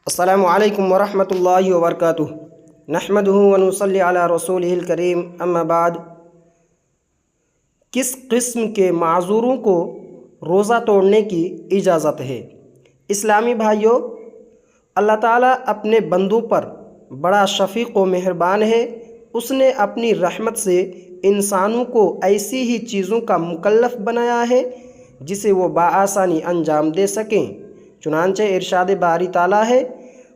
السلام علیکم ورحمۃ اللہ وبرکاتہ۔ نحمدہ ونصلی علی رسولہ الکریم، اما بعد۔ کس قسم کے معذوروں کو روزہ توڑنے کی اجازت ہے؟ اسلامی بھائیوں، اللہ تعالیٰ اپنے بندوں پر بڑا شفیق و مہربان ہے۔ اس نے اپنی رحمت سے انسانوں کو ایسی ہی چیزوں کا مکلف بنایا ہے جسے وہ بآسانی انجام دے سکیں۔ چنانچہ ارشاد باری تعالیٰ ہے،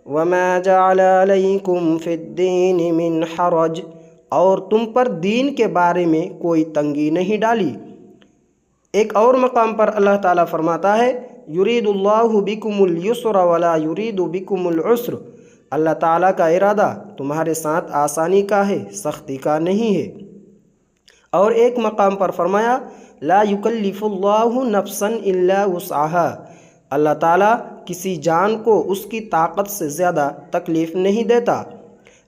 وَمَا جَعَلَ عَلَيْكُمْ فِي الدِّينِ مِنْ حَرَجٍ، اور تم پر دین کے بارے میں کوئی تنگی نہیں ڈالی۔ ایک اور مقام پر اللہ تعالیٰ فرماتا ہے، يُرِيدُ اللَّهُ بِكُمُ الْيُسْرَ وَلَا يُرِيدُ بِكُمُ الْعُسْرَ، اللہ تعالیٰ کا ارادہ تمہارے ساتھ آسانی کا ہے، سختی کا نہیں ہے۔ اور ایک مقام پر فرمایا، لا يكلف اللہ نفسا الا وسعها، اللہ تعالیٰ کسی جان کو اس کی طاقت سے زیادہ تکلیف نہیں دیتا۔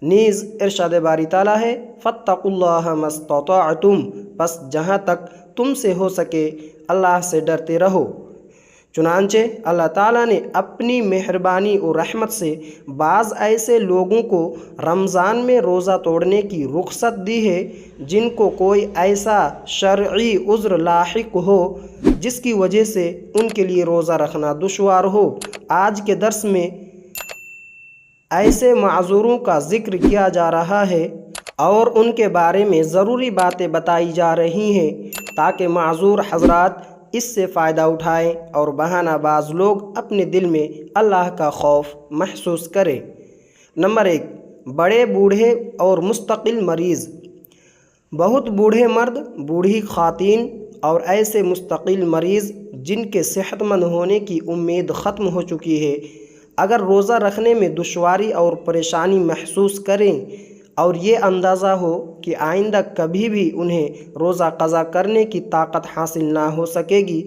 نیز ارشاد باری تعالیٰ ہے، فاتقوا اللہ ما استطعتم، پس جہاں تک تم سے ہو سکے اللہ سے ڈرتے رہو۔ چنانچہ اللہ تعالیٰ نے اپنی مہربانی اور رحمت سے بعض ایسے لوگوں کو رمضان میں روزہ توڑنے کی رخصت دی ہے جن کو کوئی ایسا شرعی عذر لاحق ہو جس کی وجہ سے ان کے لیے روزہ رکھنا دشوار ہو۔ آج کے درس میں ایسے معذوروں کا ذکر کیا جا رہا ہے اور ان کے بارے میں ضروری باتیں بتائی جا رہی ہیں تاکہ معذور حضرات اس سے فائدہ اٹھائیں اور بہانہ باز لوگ اپنے دل میں اللہ کا خوف محسوس کریں۔ نمبر 1، بڑے بوڑھے اور مستقل مریض۔ بہت بوڑھے مرد، بوڑھی خواتین اور ایسے مستقل مریض جن کے صحت مند ہونے کی امید ختم ہو چکی ہے، اگر روزہ رکھنے میں دشواری اور پریشانی محسوس کریں اور یہ اندازہ ہو کہ آئندہ کبھی بھی انہیں روزہ قضا کرنے کی طاقت حاصل نہ ہو سکے گی،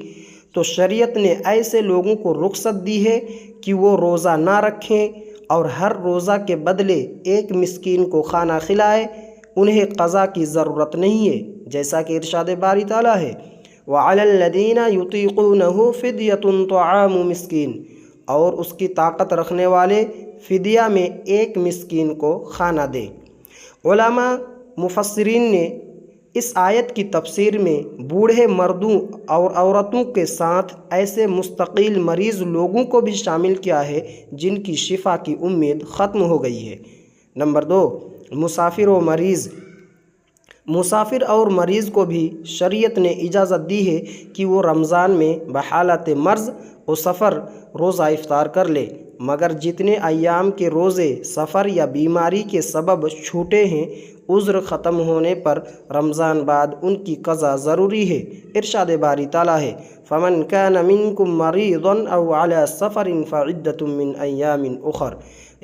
تو شریعت نے ایسے لوگوں کو رخصت دی ہے کہ وہ روزہ نہ رکھیں اور ہر روزہ کے بدلے ایک مسکین کو کھانا کھلائے۔ انہیں قضا کی ضرورت نہیں ہے، جیسا کہ ارشاد باری تعالیٰ ہے، وَعَلَى الَّذِينَ يُطِيقُونَهُ فِدْيَةٌ طَعَامُ مِسْكِينٍ، اور اس کی طاقت رکھنے والے فدیہ میں ایک مسکین کو کھانا دیں۔ علماء مفسرین نے اس آیت کی تفسیر میں بوڑھے مردوں اور عورتوں کے ساتھ ایسے مستقل مریض لوگوں کو بھی شامل کیا ہے جن کی شفا کی امید ختم ہو گئی ہے۔ نمبر 2، مسافر و مریض۔ مسافر اور مریض کو بھی شریعت نے اجازت دی ہے کہ وہ رمضان میں بحالت مرض و سفر روزہ افطار کر لے، مگر جتنے ایام کے روزے سفر یا بیماری کے سبب چھوٹے ہیں، عذر ختم ہونے پر رمضان بعد ان کی قضا ضروری ہے۔ ارشاد باری تعالیٰ ہے، فَمَنْ كَانَ مِنْكُمْ مَرِيضًا أَوْ عَلَى سَفَرٍ فَعِدَّةٌ مِّنْ أَيَّامٍ أُخَرَ،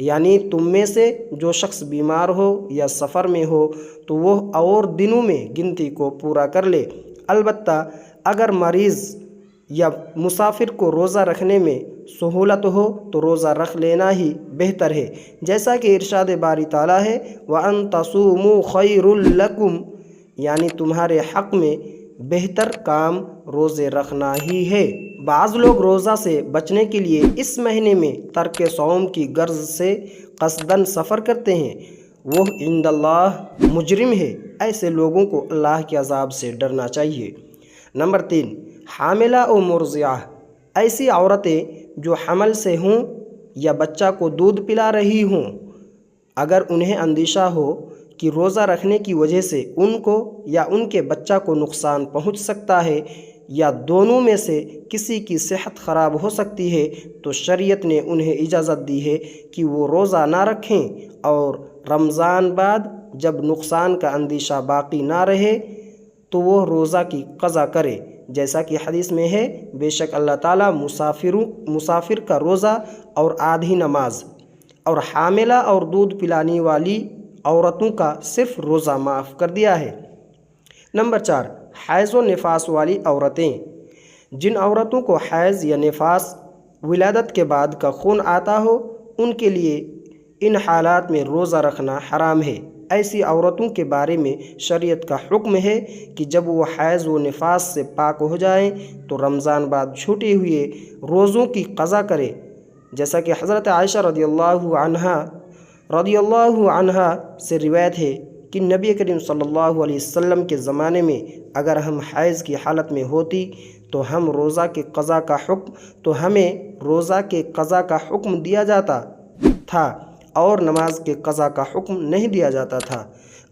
یعنی تم میں سے جو شخص بیمار ہو یا سفر میں ہو تو وہ اور دنوں میں گنتی کو پورا کر لے۔ البتہ اگر مریض یا مسافر کو روزہ رکھنے میں سہولت ہو تو روزہ رکھ لینا ہی بہتر ہے، جیسا کہ ارشاد باری تعالیٰ ہے، وَأَن تَصُومُوا خَيْرٌ لَكُمْ، یعنی تمہارے حق میں بہتر کام روزے رکھنا ہی ہے۔ بعض لوگ روزہ سے بچنے کے لیے اس مہینے میں ترک صوم کی غرض سے قصداً سفر کرتے ہیں، وہ عند اللہ مجرم ہے۔ ایسے لوگوں کو اللہ کے عذاب سے ڈرنا چاہیے۔ نمبر 3، حاملہ و مرضعہ۔ ایسی عورتیں جو حمل سے ہوں یا بچہ کو دودھ پلا رہی ہوں، اگر انہیں اندیشہ ہو کہ روزہ رکھنے کی وجہ سے ان کو یا ان کے بچہ کو نقصان پہنچ سکتا ہے یا دونوں میں سے کسی کی صحت خراب ہو سکتی ہے، تو شریعت نے انہیں اجازت دی ہے کہ وہ روزہ نہ رکھیں اور رمضان بعد جب نقصان کا اندیشہ باقی نہ رہے تو وہ روزہ کی قضا کرے، جیسا کہ حدیث میں ہے، بے شک اللہ تعالیٰ مسافر کا روزہ اور آدھی نماز اور حاملہ اور دودھ پلانے والی عورتوں کا صرف روزہ معاف کر دیا ہے۔ نمبر 4، حیض و نفاس والی عورتیں۔ جن عورتوں کو حیض یا نفاس ولادت کے بعد کا خون آتا ہو، ان کے لیے ان حالات میں روزہ رکھنا حرام ہے۔ ایسی عورتوں کے بارے میں شریعت کا حکم ہے کہ جب وہ حیض و نفاس سے پاک ہو جائیں تو رمضان بعد چھوٹے ہوئے روزوں کی قضا کرے، جیسا کہ حضرت عائشہ رضی اللہ عنہا سے روایت ہے کہ نبی کریم صلی اللہ علیہ وسلم کے زمانے میں اگر ہم حیض کی حالت میں ہوتی تو ہمیں روزہ کے قضا کا حکم دیا جاتا تھا اور نماز کے قضا کا حکم نہیں دیا جاتا تھا۔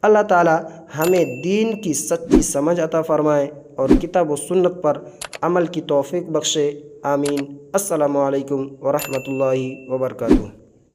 اللہ تعالی ہمیں دین کی سچی سمجھ عطا فرمائے اور کتاب و سنت پر عمل کی توفیق بخشے، آمین۔ السلام علیکم ورحمۃ اللہ وبرکاتہ۔